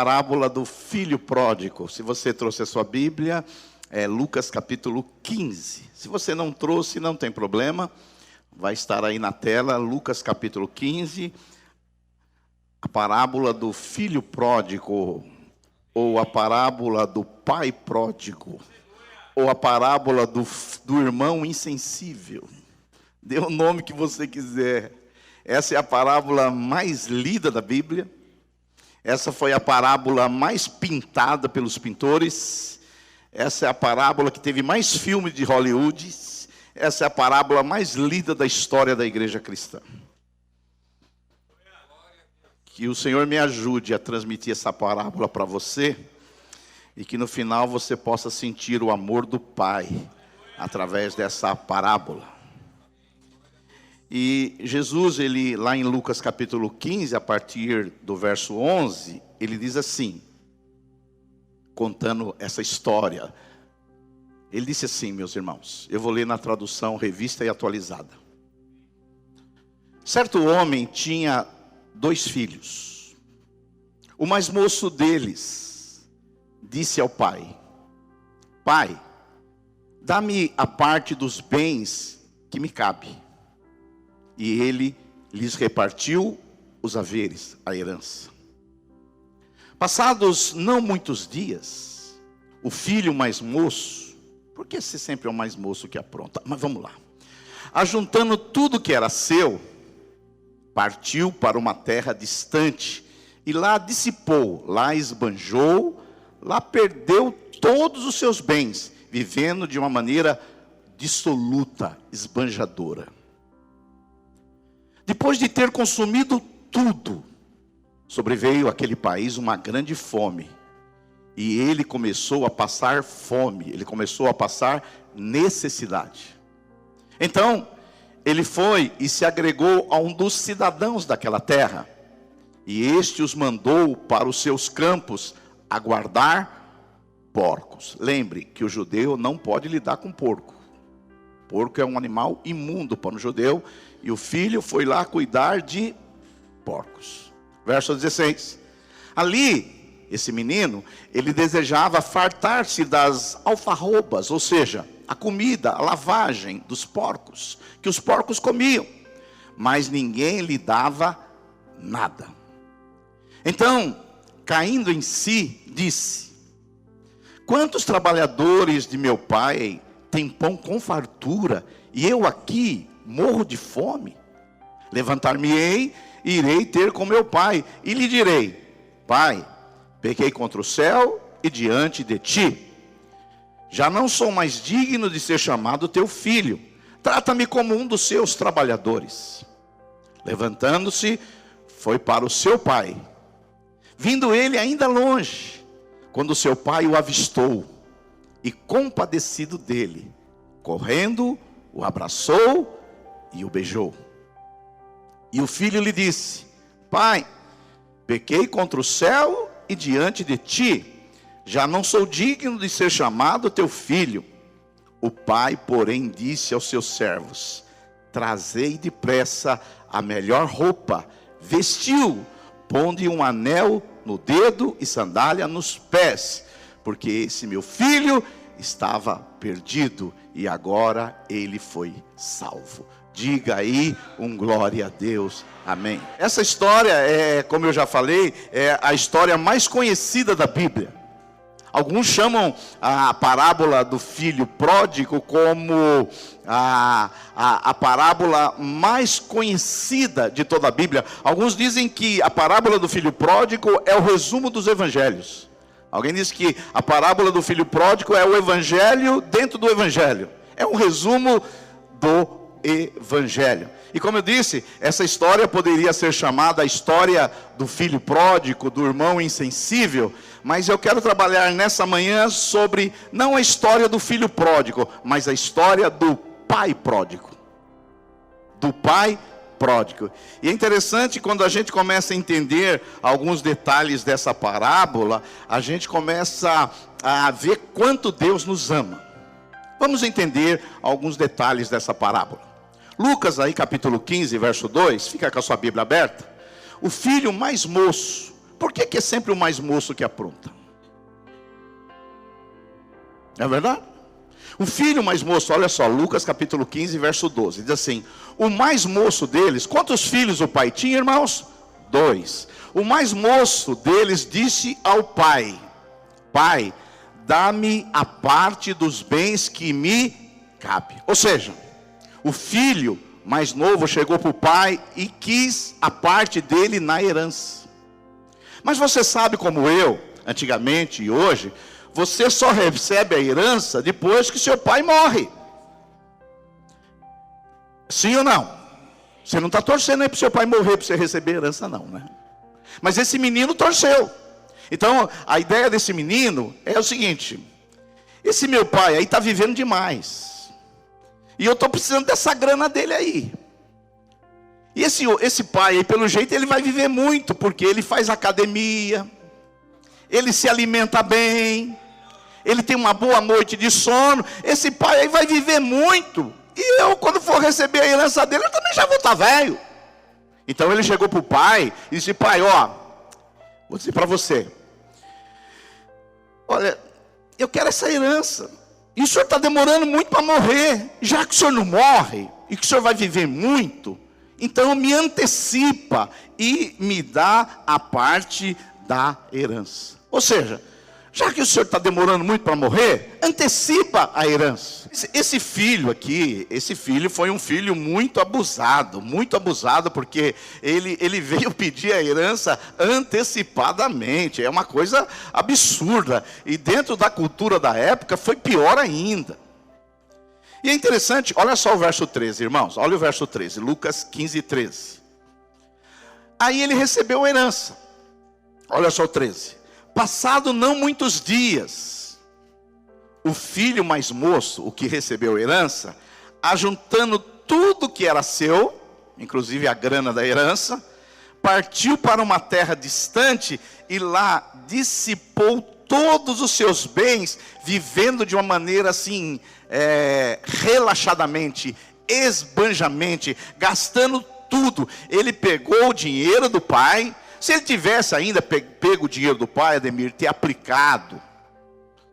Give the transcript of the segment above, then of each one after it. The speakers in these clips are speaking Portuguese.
Parábola do filho pródigo. Se você trouxe a sua Bíblia, é Lucas capítulo 15. Se você não trouxe, não tem problema. Vai estar aí na tela, Lucas capítulo 15. A parábola do filho pródigo, ou a parábola do pai pródigo, ou a parábola do irmão insensível. Dê o nome que você quiser. Essa é a parábola mais lida da Bíblia. Essa foi a parábola mais pintada pelos pintores. Essa é a parábola que teve mais filmes de Hollywood. Essa é a parábola mais lida da história da igreja cristã. Que o Senhor me ajude a transmitir essa parábola para você. E que no final você possa sentir o amor do Pai através dessa parábola. E Jesus, ele lá em Lucas capítulo 15, a partir do verso 11, ele diz assim, contando essa história. Ele disse assim, meus irmãos, eu vou ler na tradução revista e atualizada. Certo homem tinha 2 filhos. O mais moço deles disse ao pai, pai, dá-me a parte dos bens que me cabe. E ele lhes repartiu os haveres, a herança. Passados não muitos dias, o filho mais moço, porque esse sempre é o mais moço que apronta, mas vamos lá. Ajuntando tudo que era seu, partiu para uma terra distante, e lá dissipou, lá esbanjou, lá perdeu todos os seus bens, vivendo de uma maneira dissoluta, esbanjadora. Depois de ter consumido tudo, sobreveio àquele país uma grande fome. E ele começou a passar fome, ele começou a passar necessidade. Então, ele foi e se agregou a um dos cidadãos daquela terra. E este os mandou para os seus campos a guardar porcos. Lembre que o judeu não pode lidar com porco. Porco é um animal imundo para um judeu. E o filho foi lá cuidar de porcos. Verso 16. Ali, esse menino, ele desejava fartar-se das alfarrobas, ou seja, a comida, a lavagem dos porcos, que os porcos comiam. Mas ninguém lhe dava nada. Então, caindo em si, disse, quantos trabalhadores de meu pai têm pão com fartura, e eu aqui morro de fome? Levantar-me-ei, irei ter com meu pai, e lhe direi, pai, pequei contra o céu e diante de ti. Já não sou mais digno de ser chamado teu filho. Trata-me como um dos seus trabalhadores. Levantando-se, foi para o seu pai. Vindo ele ainda longe, quando seu pai o avistou, e compadecido dele, correndo, o abraçou e o beijou. E o filho lhe disse, pai, pequei contra o céu e diante de ti, já não sou digno de ser chamado teu filho. O pai, porém, disse aos seus servos, trazei depressa a melhor roupa, vestiu, ponde um anel no dedo e sandália nos pés, porque esse meu filho estava perdido e agora ele foi salvo. Diga aí um glória a Deus, amém. Essa história é, como eu já falei, é a história mais conhecida da Bíblia. Alguns chamam a parábola do filho pródigo como a parábola mais conhecida de toda a Bíblia. Alguns dizem que a parábola do filho pródigo é o resumo dos evangelhos. Alguém diz que a parábola do filho pródigo é o evangelho dentro do evangelho. É um resumo do evangelho. E como eu disse, essa história poderia ser chamada a história do filho pródigo, do irmão insensível. Mas eu quero trabalhar nessa manhã sobre, não a história do filho pródigo, mas a história do pai pródigo. Do pai pródigo. E é interessante quando a gente começa a entender alguns detalhes dessa parábola, a gente começa a ver quanto Deus nos ama. Vamos entender alguns detalhes dessa parábola. Lucas aí capítulo 15, verso 2, fica com a sua Bíblia aberta. O filho mais moço, por que é sempre o mais moço que apronta? Não é verdade? O filho mais moço, olha só, Lucas capítulo 15, verso 12, diz assim: o mais moço deles, quantos filhos o pai tinha, irmãos? 2. O mais moço deles disse ao pai: Pai, dá-me a parte dos bens que me cabe. Ou seja, o filho mais novo chegou para o pai e quis a parte dele na herança. Mas você sabe como eu, antigamente e hoje, você só recebe a herança depois que seu pai morre. Sim ou não? Você não está torcendo aí para o seu pai morrer para você receber a herança não, né? Mas esse menino torceu. Então, a ideia desse menino é o seguinte: esse meu pai aí está vivendo demais, e eu estou precisando dessa grana dele aí. E esse pai aí, pelo jeito, ele vai viver muito, porque ele faz academia, ele se alimenta bem, ele tem uma boa noite de sono. Esse pai aí vai viver muito, e eu, quando for receber a herança dele, eu também já vou estar velho. Então ele chegou para o pai e disse: pai, ó, vou dizer para você, olha, eu quero essa herança, e o senhor está demorando muito para morrer. Já que o senhor não morre, e que o senhor vai viver muito, então me antecipa e me dá a parte da herança. Ou seja, já que o senhor está demorando muito para morrer, antecipa a herança. Esse filho aqui, esse filho foi um filho muito abusado, porque ele veio pedir a herança antecipadamente. É uma coisa absurda, e dentro da cultura da época foi pior ainda. E é interessante, olha só o verso 13, irmãos, olha o verso 13, Lucas 15, 13. Aí ele recebeu a herança, olha só o 13. Passado não muitos dias, o filho mais moço, o que recebeu a herança, ajuntando tudo que era seu, inclusive a grana da herança, partiu para uma terra distante e lá dissipou todos os seus bens, vivendo de uma maneira assim, relaxadamente, esbanjamente, gastando tudo. Ele pegou o dinheiro do pai. Se ele tivesse ainda pego o dinheiro do pai, Ademir, ter aplicado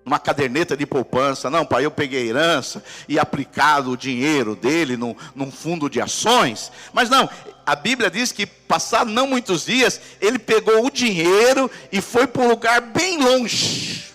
numa caderneta de poupança, não, pai, eu peguei a herança e aplicado o dinheiro dele num fundo de ações. Mas não, a Bíblia diz que passado não muitos dias, ele pegou o dinheiro e foi para um lugar bem longe.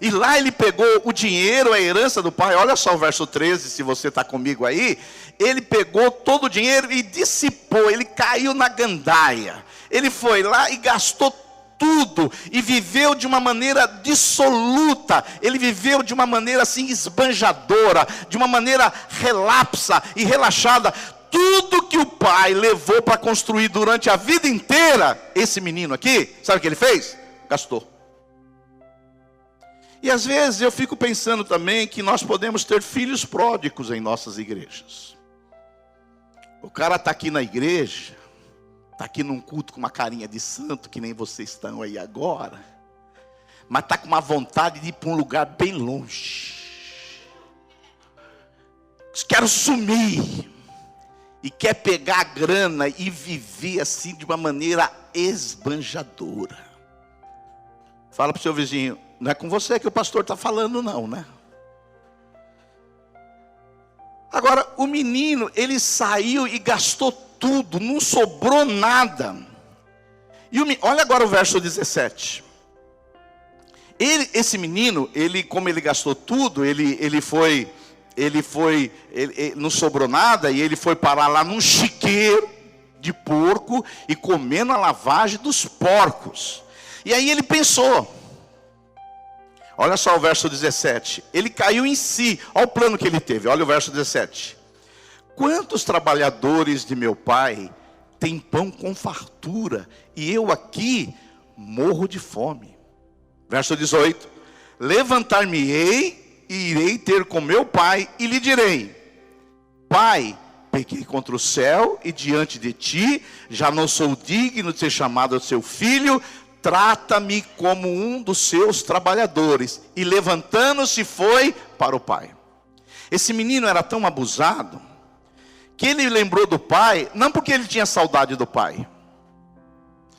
E lá ele pegou o dinheiro, a herança do pai. Olha só o verso 13, se você está comigo aí. Ele pegou todo o dinheiro e dissipou, ele caiu na gandaia. Ele foi lá e gastou tudo, e viveu de uma maneira dissoluta. Ele viveu de uma maneira assim esbanjadora, de uma maneira relapsa e relaxada. Tudo que o pai levou para construir durante a vida inteira, esse menino aqui, sabe o que ele fez? Gastou. E às vezes eu fico pensando também que nós podemos ter filhos pródigos em nossas igrejas. O cara está aqui na igreja, está aqui num culto com uma carinha de santo, que nem vocês estão aí agora, mas está com uma vontade de ir para um lugar bem longe. Quero sumir. E quer pegar a grana e viver assim de uma maneira esbanjadora. Fala para o seu vizinho: não é com você que o pastor está falando não, né? Agora, o menino, ele saiu e gastou tudo, não sobrou nada. Olha agora o verso 17. Esse menino, como ele gastou tudo, ele não sobrou nada, e ele foi parar lá num chiqueiro de porco e comendo a lavagem dos porcos. E aí ele pensou, olha só o verso 17, ele caiu em si, olha o plano que ele teve, olha o verso 17. Quantos trabalhadores de meu pai têm pão com fartura, e eu aqui morro de fome. Verso 18, levantar-me-ei e irei ter com meu pai, e lhe direi: Pai, pequei contra o céu e diante de ti, já não sou digno de ser chamado seu filho, trata-me como um dos seus trabalhadores. E levantando-se foi para o pai. Esse menino era tão abusado, que ele lembrou do pai, não porque ele tinha saudade do pai,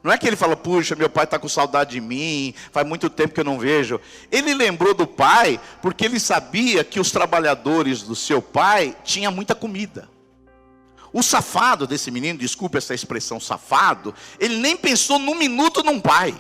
Não é que ele falou, puxa, meu pai está com saudade de mim, faz muito tempo que eu não vejo. Ele lembrou do pai, porque ele sabia que os trabalhadores do seu pai tinham muita comida. O safado desse menino, desculpe essa expressão safado, ele nem pensou num minuto num pai.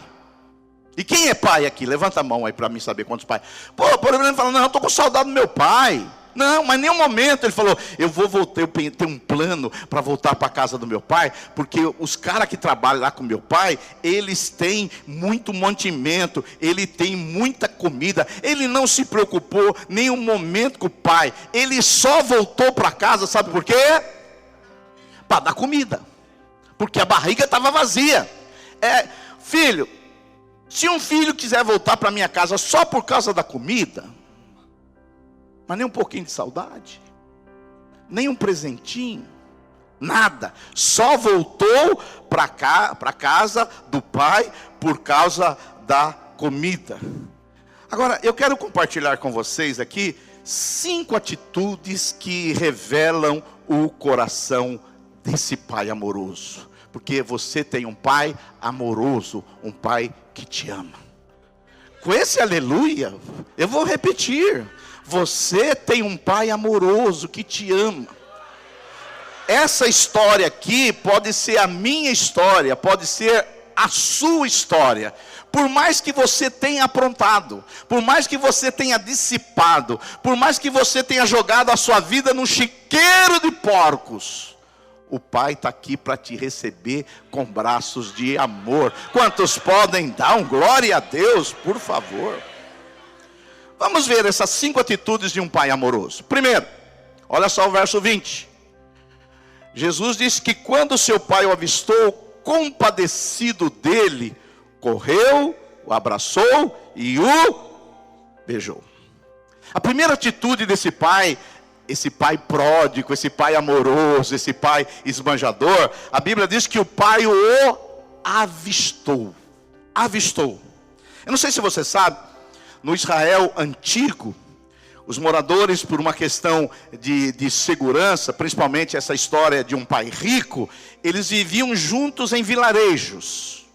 E quem é pai aqui? Levanta a mão aí para mim saber quantos pais. Pô, por exemplo, ele falou, não, eu estou com saudade do meu pai. Não, mas em nenhum momento ele falou, eu vou voltar, eu tenho um plano para voltar para a casa do meu pai, porque os caras que trabalham lá com meu pai, eles têm muito mantimento, ele tem muita comida, ele não se preocupou nenhum momento com o pai, ele só voltou para casa, sabe por quê? Para dar comida, porque a barriga estava vazia. Filho, se um filho quiser voltar para minha casa só por causa da comida, mas nem um pouquinho de saudade, nem um presentinho, nada, só voltou para casa do pai por causa da comida. Agora, eu quero compartilhar com vocês aqui 5 atitudes que revelam o coração desse pai amoroso, porque você tem um pai amoroso, um pai que te ama. Com esse aleluia, eu vou repetir, você tem um pai amoroso que te ama. Essa história aqui pode ser a minha história, pode ser a sua história. Por mais que você tenha aprontado, por mais que você tenha dissipado, por mais que você tenha jogado a sua vida num chiqueiro de porcos, o pai está aqui para te receber com braços de amor. Quantos podem dar um glória a Deus, por favor? Vamos ver essas 5 atitudes de um pai amoroso. Primeiro, olha só o verso 20. Jesus disse que quando seu pai o avistou, compadecido dele, correu, o abraçou e o beijou. A primeira atitude desse pai, esse pai pródigo, esse pai amoroso, esse pai esbanjador, a Bíblia diz que o pai o avistou. Avistou. Eu não sei se você sabe, no Israel antigo, os moradores, por uma questão de segurança, principalmente essa história de um pai rico, eles viviam juntos em vilarejos.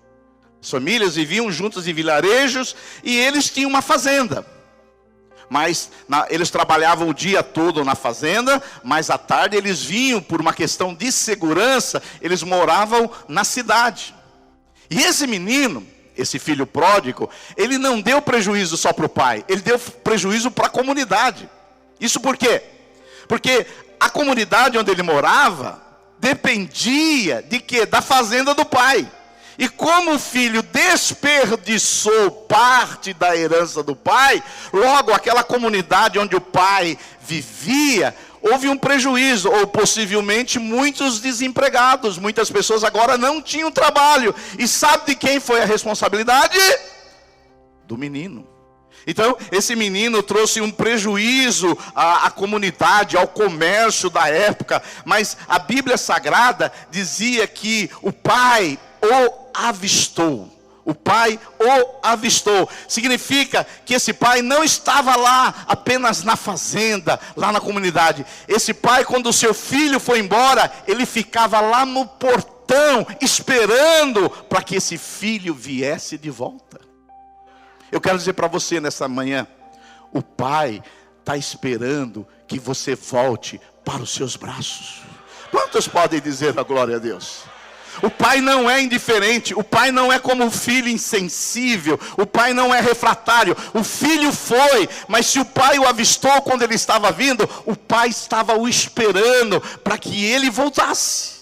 As famílias viviam juntas em vilarejos e eles tinham uma fazenda. Mas eles trabalhavam o dia todo na fazenda, mas à tarde eles vinham, por uma questão de segurança, eles moravam na cidade. E esse menino, esse filho pródigo, ele não deu prejuízo só para o pai, ele deu prejuízo para a comunidade. Isso por quê? Porque a comunidade onde ele morava dependia de quê? Da fazenda do pai. E como o filho desperdiçou parte da herança do pai, logo aquela comunidade onde o pai vivia, houve um prejuízo, ou possivelmente muitos desempregados. Muitas pessoas agora não tinham trabalho. E sabe de quem foi a responsabilidade? Do menino. Então, esse menino trouxe um prejuízo à comunidade, ao comércio da época. Mas a Bíblia Sagrada dizia que o pai o avistou. O pai o avistou. Significa que esse pai não estava lá apenas na fazenda, lá na comunidade. Esse pai, quando o seu filho foi embora, ele ficava lá no portão, esperando para que esse filho viesse de volta. Eu quero dizer para você nessa manhã, o pai está esperando que você volte para os seus braços. Quantos podem dizer a glória a Deus? O pai não é indiferente, o pai não é como um filho insensível, o pai não é refratário. O filho foi, mas se o pai o avistou quando ele estava vindo, o pai estava o esperando para que ele voltasse.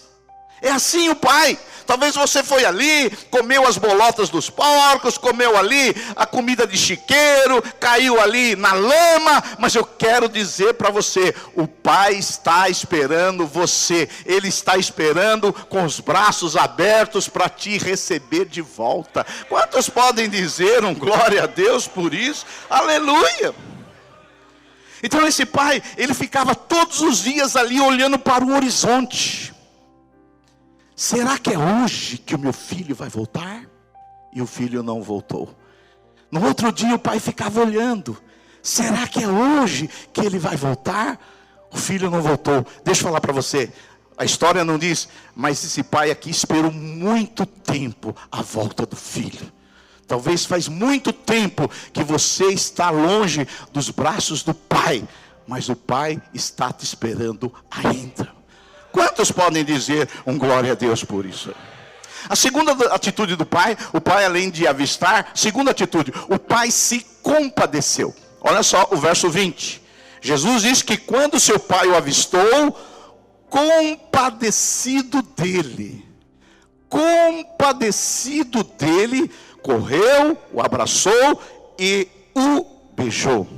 É assim o pai. Talvez você foi ali, comeu as bolotas dos porcos, comeu ali a comida de chiqueiro, caiu ali na lama, mas eu quero dizer para você, o pai está esperando você, ele está esperando com os braços abertos para te receber de volta. Quantos podem dizer um glória a Deus por isso? Aleluia! Então esse pai, ele ficava todos os dias ali olhando para o horizonte. Será que é hoje que o meu filho vai voltar? E o filho não voltou. No outro dia o pai ficava olhando. Será que é hoje que ele vai voltar? O filho não voltou. Deixa eu falar para você. A história não diz, mas esse pai aqui esperou muito tempo a volta do filho. Talvez faz muito tempo que você está longe dos braços do pai, mas o pai está te esperando ainda. Quantos podem dizer um glória a Deus por isso? A segunda atitude do pai, o pai além de avistar, segunda atitude, o pai se compadeceu. Olha só o verso 20. Jesus diz que quando seu pai o avistou, compadecido dele, correu, o abraçou e o beijou.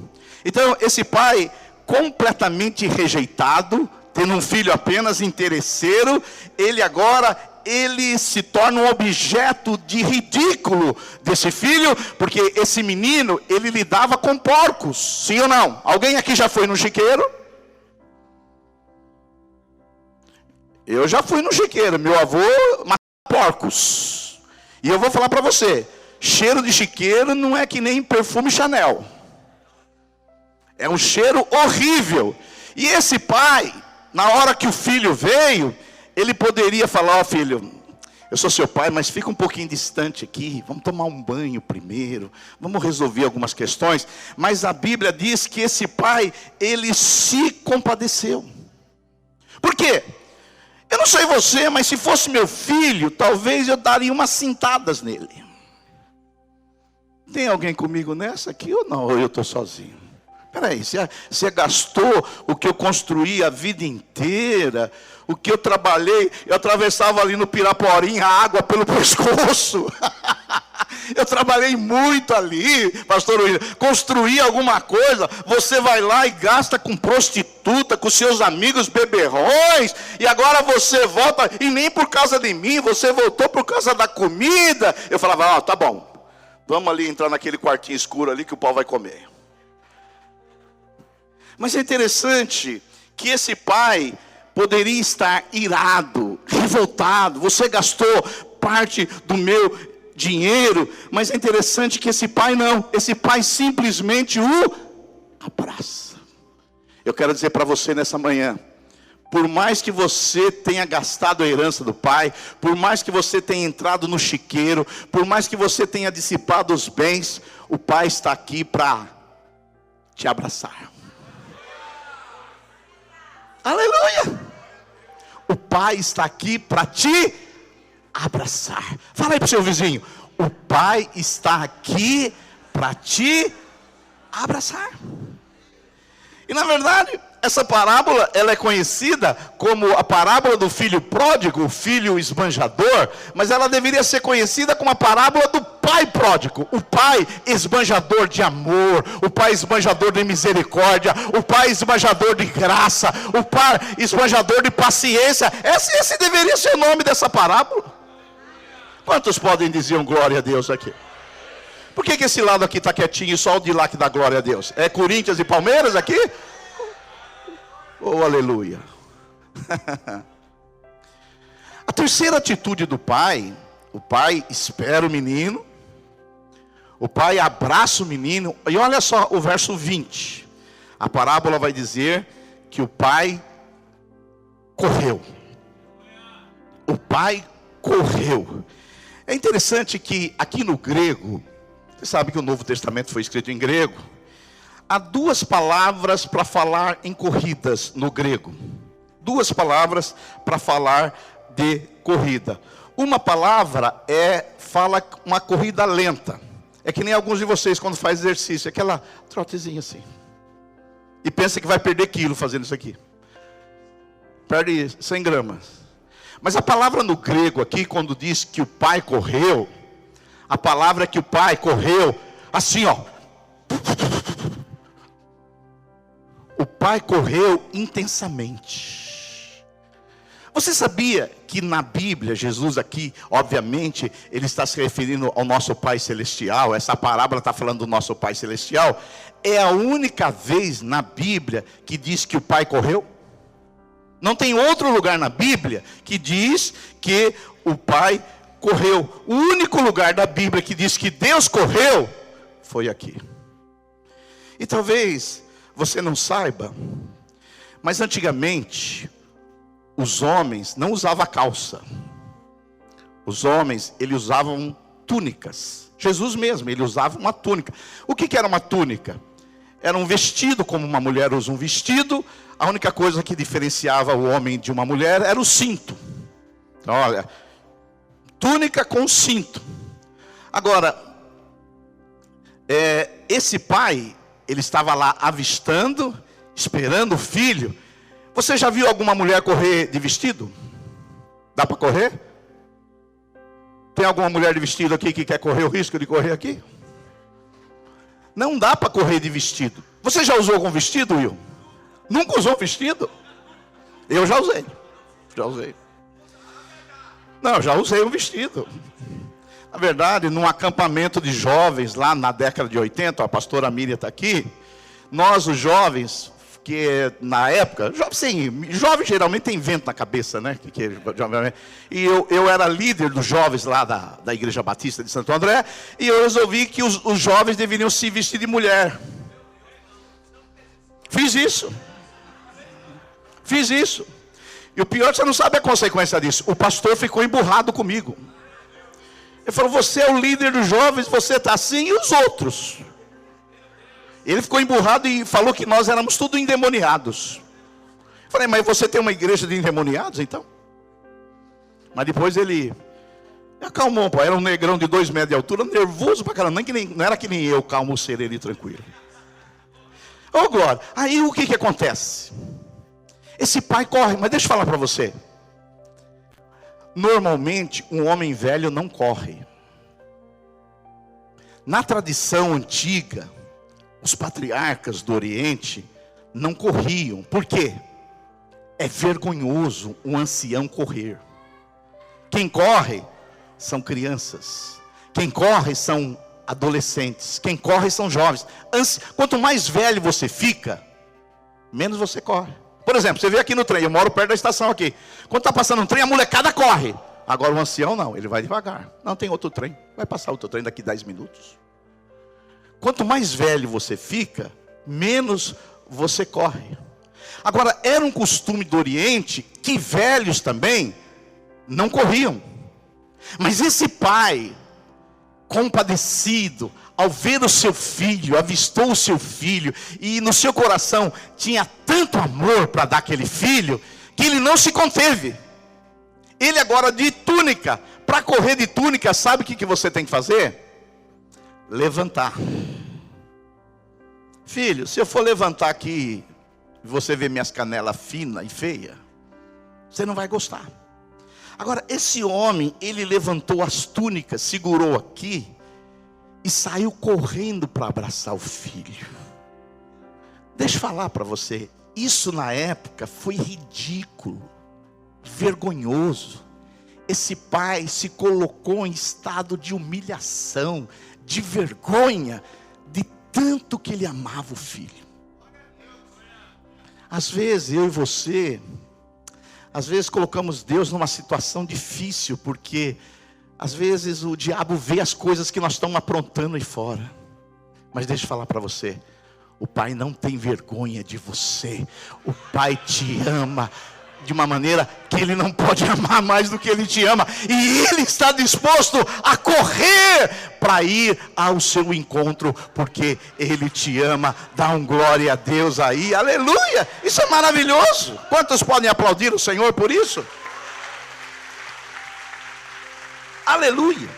Então esse pai completamente rejeitado, tendo um filho apenas interesseiro, ele se torna um objeto de ridículo desse filho, porque esse menino, ele lidava com porcos, sim ou não? Alguém aqui já foi no chiqueiro? Eu já fui no chiqueiro, meu avô matava porcos. E eu vou falar para você, cheiro de chiqueiro não é que nem perfume Chanel. É um cheiro horrível. E esse pai, na hora que o filho veio, ele poderia falar, ó filho, eu sou seu pai, mas fica um pouquinho distante aqui, vamos tomar um banho primeiro, vamos resolver algumas questões. Mas a Bíblia diz que esse pai, ele se compadeceu. Por quê? Eu não sei você, mas se fosse meu filho, talvez eu daria umas cintadas nele. Tem alguém comigo nessa aqui ou não? Ou eu estou sozinho? Peraí, você gastou o que eu construí a vida inteira, o que eu trabalhei, eu atravessava ali no Piraporim a água pelo pescoço. Eu trabalhei muito ali, pastor William, construí alguma coisa, você vai lá e gasta com prostituta, com seus amigos beberrões, e agora você volta, e nem por causa de mim, você voltou por causa da comida. Eu falava, tá bom, vamos ali entrar naquele quartinho escuro ali que o pau vai comer. Mas é interessante que esse pai poderia estar irado, revoltado. Você gastou parte do meu dinheiro, mas é interessante que esse pai não. Esse pai simplesmente o abraça. Eu quero dizer para você nessa manhã, por mais que você tenha gastado a herança do pai, por mais que você tenha entrado no chiqueiro, por mais que você tenha dissipado os bens, o pai está aqui para te abraçar. Aleluia! O pai está aqui para te abraçar. Fala aí para o seu vizinho, o pai está aqui para te abraçar. E na verdade, essa parábola, ela é conhecida como a parábola do filho pródigo, o filho esbanjador, mas ela deveria ser conhecida como a parábola do pai pródigo, o pai esbanjador de amor, o pai esbanjador de misericórdia, o pai esbanjador de graça, o pai esbanjador de paciência. Esse deveria ser o nome dessa parábola. Quantos podem dizer um glória a Deus aqui? Por que esse lado aqui está quietinho e só o de lá que dá glória a Deus? É Corinthians e Palmeiras aqui? Oh, aleluia. A terceira atitude do pai, o pai espera o menino, o pai abraça o menino, e olha só o verso 20. A parábola vai dizer que o pai correu. O pai correu. É interessante que aqui no grego, você sabe que o Novo Testamento foi escrito em grego. Há duas palavras para falar em corridas no grego. Duas palavras para falar de corrida. Uma palavra fala uma corrida lenta. É que nem alguns de vocês quando faz exercício, aquela trotezinha assim. E pensa que vai perder quilo fazendo isso aqui. Perde 100 gramas. Mas a palavra no grego aqui, quando diz que o pai correu, a palavra é que o pai correu assim, ó. O pai correu intensamente. Você sabia que na Bíblia, Jesus aqui, obviamente, ele está se referindo ao nosso Pai Celestial. Essa parábola está falando do nosso Pai Celestial. É a única vez na Bíblia que diz que o pai correu. Não tem outro lugar na Bíblia que diz que o pai correu. O único lugar da Bíblia que diz que Deus correu foi aqui. E talvez você não saiba, mas antigamente os homens não usavam calça. Os homens, eles usavam túnicas. Jesus mesmo, ele usava uma túnica. O que era uma túnica? Era um vestido, como uma mulher usa um vestido. A única coisa que diferenciava o homem de uma mulher era o cinto. Então, olha, túnica com cinto. Agora, esse pai, ele estava lá avistando, esperando o filho. Você já viu alguma mulher correr de vestido? Dá para correr? Tem alguma mulher de vestido aqui que quer correr o risco de correr aqui? Não dá para correr de vestido. Você já usou algum vestido, Will? Nunca usou vestido? Eu já usei. Não, já usei um vestido. Na verdade, num acampamento de jovens lá na década de 80, a pastora Miriam está aqui. Nós, os jovens, que na época, jovem geralmente tem vento na cabeça, né? E eu era líder dos jovens lá da Igreja Batista de Santo André. E eu resolvi que os jovens deveriam se vestir de mulher. Fiz isso. E o pior é que você não sabe a consequência disso. O pastor ficou emburrado comigo. Ele falou, você é o líder dos jovens, você está assim, e os outros? Ele ficou emburrado e falou que nós éramos tudo endemoniados. Eu falei, mas você tem uma igreja de endemoniados, então? Mas depois ele acalmou, pô. Era um negrão de 2 metros de altura, nervoso pra caramba. Não era que nem eu, calmo, sereno e tranquilo. Ô, glória, aí o que acontece? Esse pai corre, mas deixa eu falar para você. Normalmente, um homem velho não corre. Na tradição antiga, os patriarcas do Oriente não corriam. Por quê? É vergonhoso um ancião correr. Quem corre são crianças. Quem corre são adolescentes. Quem corre são jovens. Quanto mais velho você fica, menos você corre. Por exemplo, você vê aqui no trem, eu moro perto da estação aqui. Quando está passando um trem, a molecada corre. Agora o ancião não, ele vai devagar. Não, tem outro trem, vai passar outro trem daqui 10 minutos. Quanto mais velho você fica, menos você corre. Agora, era um costume do Oriente que velhos também não corriam. Mas esse pai, compadecido, ao ver o seu filho, avistou o seu filho, e no seu coração tinha tanto amor para dar aquele filho, que ele não se conteve. Ele agora de túnica, para correr de túnica, sabe o que você tem que fazer? Levantar. Filho, se eu for levantar aqui, você vê minhas canelas finas e feias, você não vai gostar. Agora, esse homem, ele levantou as túnicas, segurou aqui, e saiu correndo para abraçar o filho. Deixa eu falar para você, isso na época foi ridículo, vergonhoso. Esse pai se colocou em estado de humilhação, de vergonha, de tanto que ele amava o filho. Às vezes eu e você, às vezes colocamos Deus numa situação difícil, porque às vezes o diabo vê as coisas que nós estamos aprontando aí fora. Mas deixa eu falar para você, o Pai não tem vergonha de você. O Pai te ama de uma maneira que Ele não pode amar mais do que Ele te ama. E Ele está disposto a correr para ir ao seu encontro, porque Ele te ama. Dá um glória a Deus aí, aleluia. Isso é maravilhoso. Quantos podem aplaudir o Senhor por isso? Aleluia,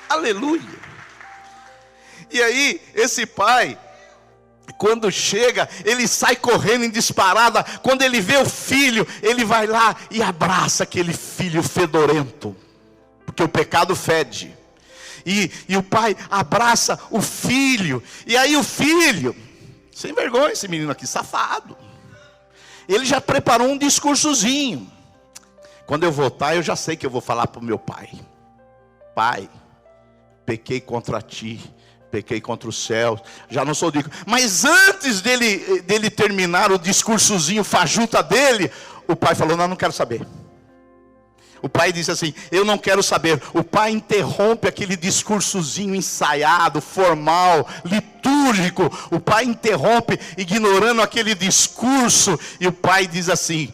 aleluia. E aí, esse pai, quando chega, ele sai correndo em disparada. Quando ele vê o filho, ele vai lá e abraça aquele filho fedorento, porque o pecado fede. E o pai abraça o filho. E aí o filho, sem vergonha esse menino aqui, safado, ele já preparou um discursozinho. Quando eu voltar, eu já sei que eu vou falar para o meu pai. Pai, pequei contra ti, pequei contra os céus, já não sou digno. Mas antes dele terminar o discursozinho fajuta dele, o pai falou, não quero saber. O pai disse assim, eu não quero saber. O pai interrompe aquele discursozinho ensaiado, formal, litúrgico. O pai interrompe, ignorando aquele discurso. E o pai diz assim,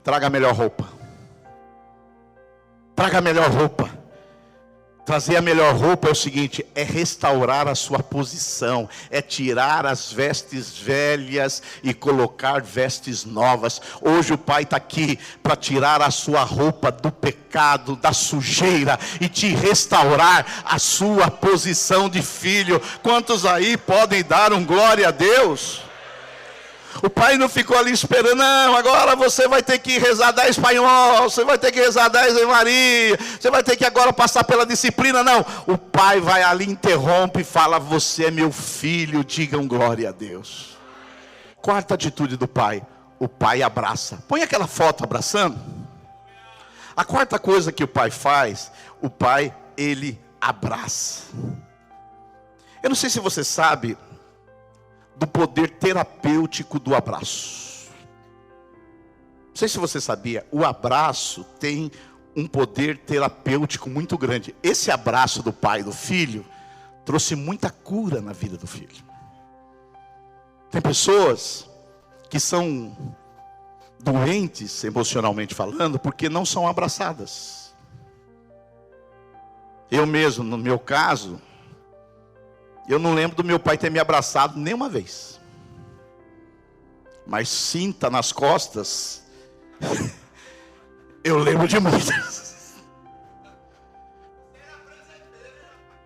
traga a melhor roupa. Traga a melhor roupa. Trazer a melhor roupa é o seguinte: é restaurar a sua posição, é tirar as vestes velhas e colocar vestes novas. Hoje o Pai está aqui para tirar a sua roupa do pecado, da sujeira, e te restaurar a sua posição de filho. Quantos aí podem dar um glória a Deus? O Pai não ficou ali esperando, não, agora você vai ter que rezar 10 Pai Nosso, você vai ter que rezar 10 Ave Maria, você vai ter que agora passar pela disciplina. Não, o Pai vai ali, interrompe e fala: você é meu filho, digam glória a Deus. Quarta atitude do Pai: o Pai abraça. Põe aquela foto abraçando. A quarta coisa que o Pai faz, o Pai, ele abraça. Eu não sei se você sabe do poder terapêutico do abraço. Não sei se você sabia, o abraço tem um poder terapêutico muito grande. Esse abraço do pai e do filho trouxe muita cura na vida do filho. Tem pessoas que são doentes emocionalmente falando porque não são abraçadas. Eu mesmo, no meu caso, eu não lembro do meu pai ter me abraçado nenhuma vez. Mas cinta nas costas, eu lembro de muitas.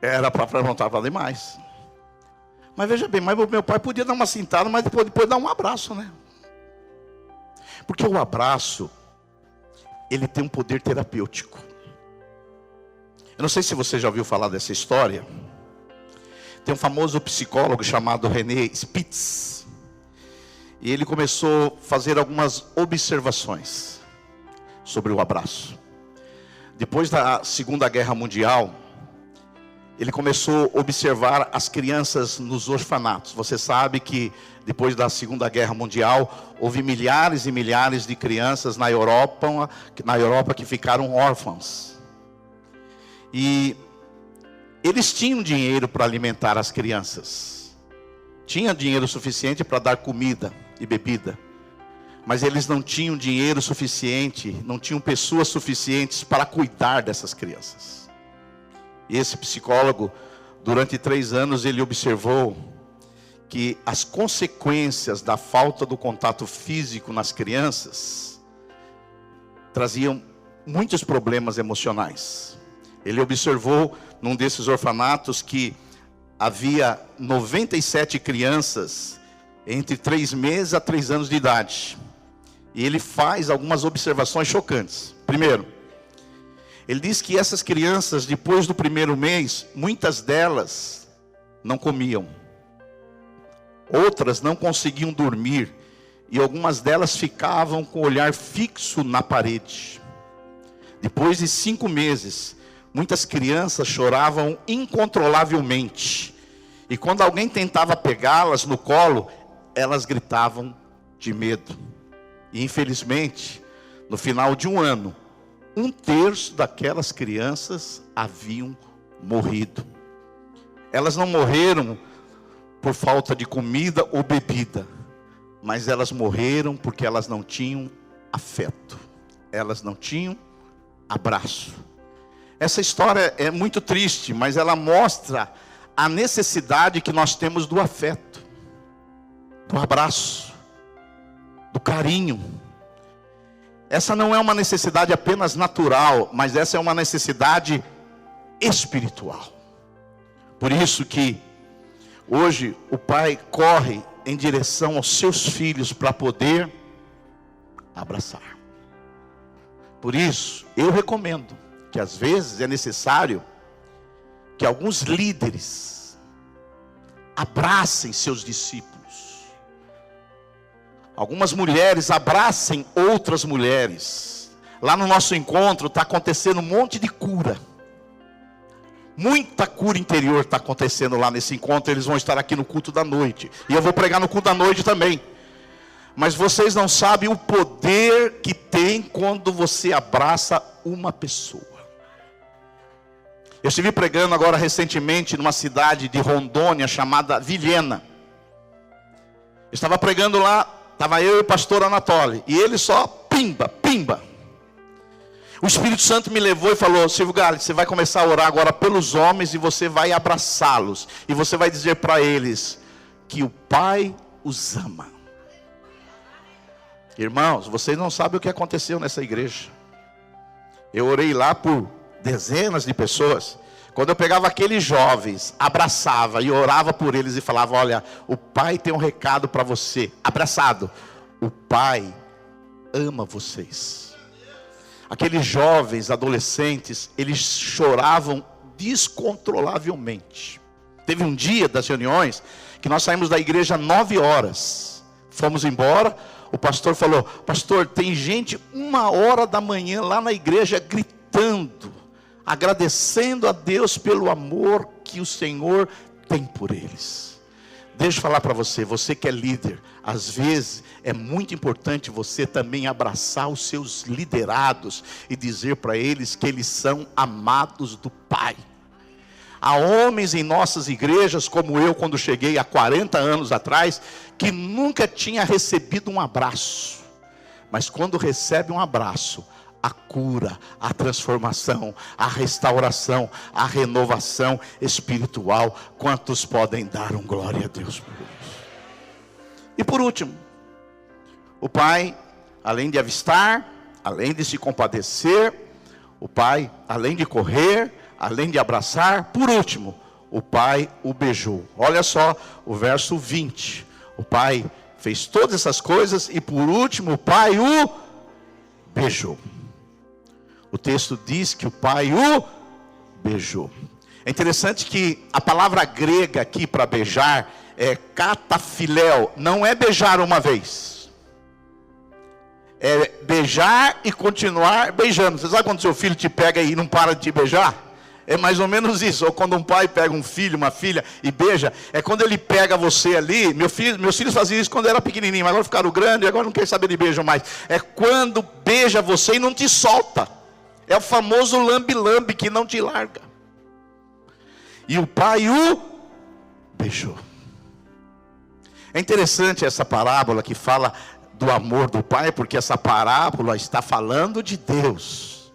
Era para perguntar para demais. Mas veja bem, mas o meu pai podia dar uma cintada, mas depois dar um abraço, né? Porque o abraço, ele tem um poder terapêutico. Eu não sei se você já ouviu falar dessa história. Tem um famoso psicólogo chamado René Spitz. E ele começou a fazer algumas observações sobre o abraço. Depois da Segunda Guerra Mundial, ele começou a observar as crianças nos orfanatos. Você sabe que depois da Segunda Guerra Mundial, houve milhares e milhares de crianças na Europa que ficaram órfãs. E eles tinham dinheiro para alimentar as crianças. Tinham dinheiro suficiente para dar comida e bebida. Mas eles não tinham dinheiro suficiente, não tinham pessoas suficientes para cuidar dessas crianças. E esse psicólogo, durante 3 anos, ele observou que as consequências da falta do contato físico nas crianças traziam muitos problemas emocionais. Ele observou num desses orfanatos que havia 97 crianças entre 3 meses a 3 anos de idade. E ele faz algumas observações chocantes. Primeiro, ele diz que essas crianças, depois do primeiro mês, muitas delas não comiam. Outras não conseguiam dormir. E algumas delas ficavam com o olhar fixo na parede. Depois de 5 meses, muitas crianças choravam incontrolavelmente. E quando alguém tentava pegá-las no colo, elas gritavam de medo. E infelizmente, no final de 1 ano, 1/3 daquelas crianças haviam morrido. Elas não morreram por falta de comida ou bebida, mas elas morreram porque elas não tinham afeto. Elas não tinham abraço. Essa história é muito triste, mas ela mostra a necessidade que nós temos do afeto, do abraço, do carinho. Essa não é uma necessidade apenas natural, mas essa é uma necessidade espiritual. Por isso que hoje o pai corre em direção aos seus filhos para poder abraçar. Por isso, eu recomendo que às vezes é necessário que alguns líderes abracem seus discípulos. Algumas mulheres abracem outras mulheres. Lá no nosso encontro está acontecendo um monte de cura. Muita cura interior está acontecendo lá nesse encontro. Eles vão estar aqui no culto da noite. E eu vou pregar no culto da noite também. Mas vocês não sabem o poder que tem quando você abraça uma pessoa. Eu estive pregando agora recentemente numa cidade de Rondônia chamada Vilhena. Eu estava pregando lá, estava eu e o pastor Anatoly. E ele só pimba, pimba. O Espírito Santo me levou e falou: Silvio Galli, você vai começar a orar agora pelos homens e você vai abraçá-los. E você vai dizer para eles que o Pai os ama. Irmãos, vocês não sabem o que aconteceu nessa igreja. Eu orei lá por dezenas de pessoas. Quando eu pegava aqueles jovens, abraçava e orava por eles e falava: olha, o Pai tem um recado para você. Abraçado. O Pai ama vocês. Aqueles jovens, adolescentes, eles choravam descontrolavelmente. Teve um dia das reuniões que nós saímos da igreja 9 horas. Fomos embora. O pastor falou: pastor, tem gente 1h da manhã lá na igreja gritando, agradecendo a Deus pelo amor que o Senhor tem por eles. Deixa eu falar para você, você que é líder, às vezes é muito importante você também abraçar os seus liderados e dizer para eles que eles são amados do Pai. Há homens em nossas igrejas, como eu quando cheguei há 40 anos atrás, que nunca tinha recebido um abraço. Mas quando recebe um abraço, a cura, a transformação, a restauração, a renovação espiritual. Quantos podem dar um glória a Deus por isso? E por último, o Pai, além de avistar, além de se compadecer, o Pai, além de correr, além de abraçar, por último, o Pai o beijou. Olha só o verso 20. O Pai fez todas essas coisas e por último o Pai o beijou. O texto diz que o Pai o beijou. É interessante que a palavra grega aqui para beijar é katafiléu. Não é beijar uma vez. É beijar e continuar beijando. Você sabe quando seu filho te pega e não para de te beijar? É mais ou menos isso. Ou quando um pai pega um filho, uma filha e beija. É quando ele pega você ali. Meus filhos faziam isso quando eu era pequenininho. Mas agora ficaram grandes e agora não querem saber de beijo mais. É quando beija você e não te solta. É o famoso lambe-lambe que não te larga. E o Pai o beijou. É interessante essa parábola que fala do amor do Pai, porque essa parábola está falando de Deus.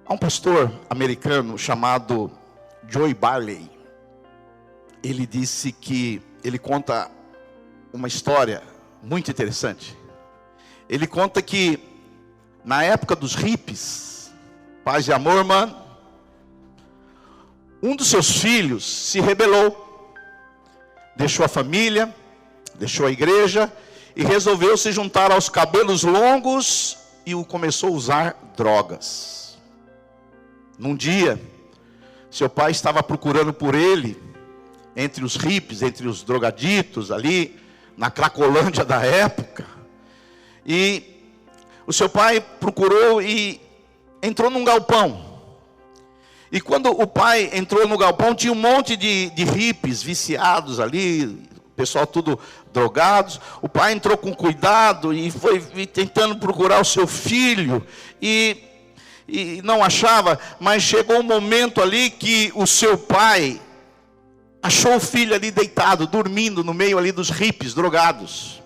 Há um pastor americano chamado Joy Barley. Ele disse que ele conta uma história muito interessante. Ele conta que na época dos hippies, paz e amor, mano, um dos seus filhos se rebelou, deixou a família, deixou a igreja e resolveu se juntar aos cabelos longos e começou a usar drogas. Num dia, seu pai estava procurando por ele, entre os hippies, entre os drogaditos ali, na Cracolândia da época, e o seu pai procurou e entrou num galpão. E quando o pai entrou no galpão, tinha um monte de hippies viciados ali, pessoal tudo drogados. O pai entrou com cuidado e foi tentando procurar o seu filho. E não achava, mas chegou um momento ali que o seu pai achou o filho ali deitado, dormindo no meio ali dos hippies drogados.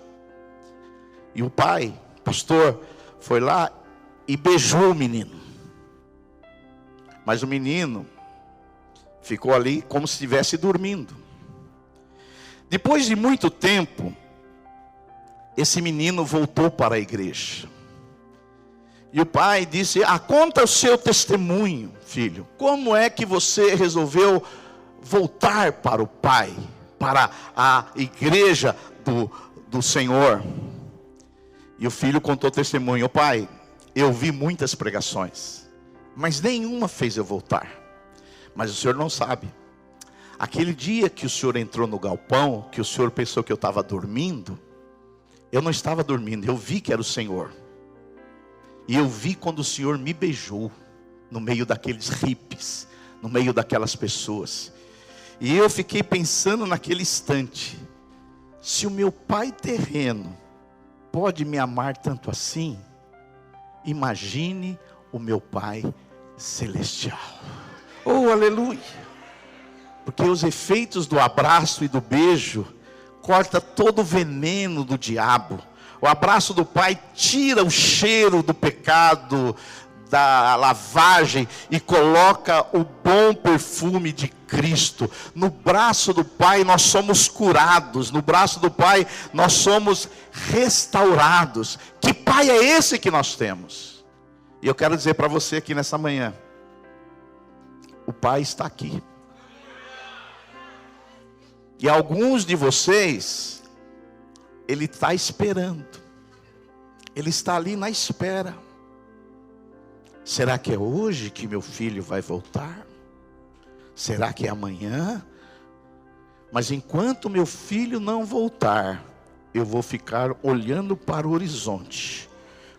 E o pai, pastor, foi lá e beijou o menino. Mas o menino ficou ali como se estivesse dormindo. Depois de muito tempo, esse menino voltou para a igreja. E o pai disse: conta o seu testemunho, filho. Como é que você resolveu voltar para o Pai, para a igreja do Senhor? E o filho contou testemunho: pai, eu vi muitas pregações, mas nenhuma fez eu voltar. Mas o senhor não sabe. Aquele dia que o senhor entrou no galpão, que o senhor pensou que eu estava dormindo, eu não estava dormindo, eu vi que era o Senhor. E eu vi quando o Senhor me beijou, no meio daqueles hippies, no meio daquelas pessoas. E eu fiquei pensando naquele instante: se o meu pai terreno pode me amar tanto assim, imagine o meu pai celestial. Oh, aleluia! Porque os efeitos do abraço e do beijo corta todo o veneno do diabo. O abraço do pai tira o cheiro do pecado, da lavagem, e coloca o bom perfume de Cristo. No braço do pai nós somos curados, no braço do pai nós somos restaurados. Que pai é esse que nós temos? E eu quero dizer para você aqui nessa manhã, o pai está aqui. E alguns de vocês, ele está esperando, ele está ali na espera. Será que é hoje que meu filho vai voltar? Será que é amanhã? Mas enquanto meu filho não voltar, eu vou ficar olhando para o horizonte,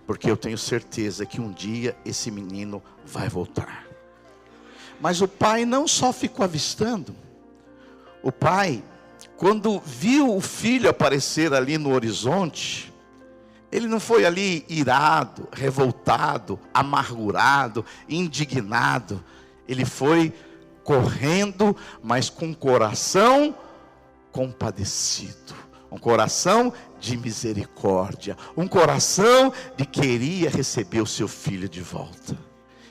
porque eu tenho certeza que um dia esse menino vai voltar. Mas o pai não só ficou avistando. O pai, quando viu o filho aparecer ali no horizonte, ele não foi ali irado, revoltado, amargurado, indignado. Ele foi correndo, mas com um coração compadecido, um coração de misericórdia, um coração de queria receber o seu filho de volta.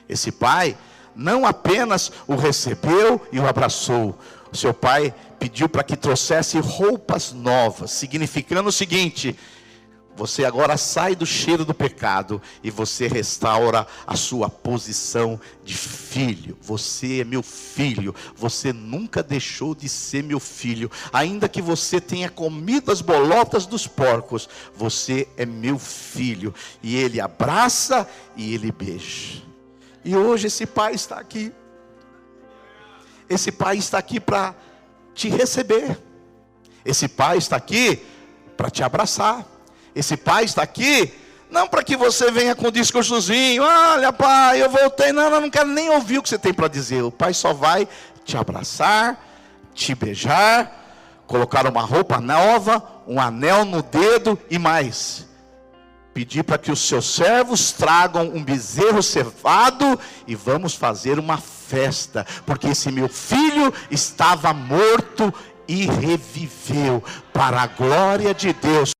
Esse pai não apenas o recebeu e o abraçou, o seu pai pediu para que trouxesse roupas novas, significando o seguinte: você agora sai do cheiro do pecado e você restaura a sua posição de filho. Você é meu filho, você nunca deixou de ser meu filho. Ainda que você tenha comido as bolotas dos porcos, você é meu filho. E ele abraça e ele beija. E hoje esse pai está aqui. Esse pai está aqui para te receber. Esse pai está aqui para te abraçar. Esse pai está aqui, não para que você venha com um discursozinho: olha pai, eu voltei, não quero nem ouvir o que você tem para dizer. O pai só vai te abraçar, te beijar, colocar uma roupa nova, um anel no dedo e mais, pedir para que os seus servos tragam um bezerro cevado e vamos fazer uma festa, porque esse meu filho estava morto e reviveu, para a glória de Deus.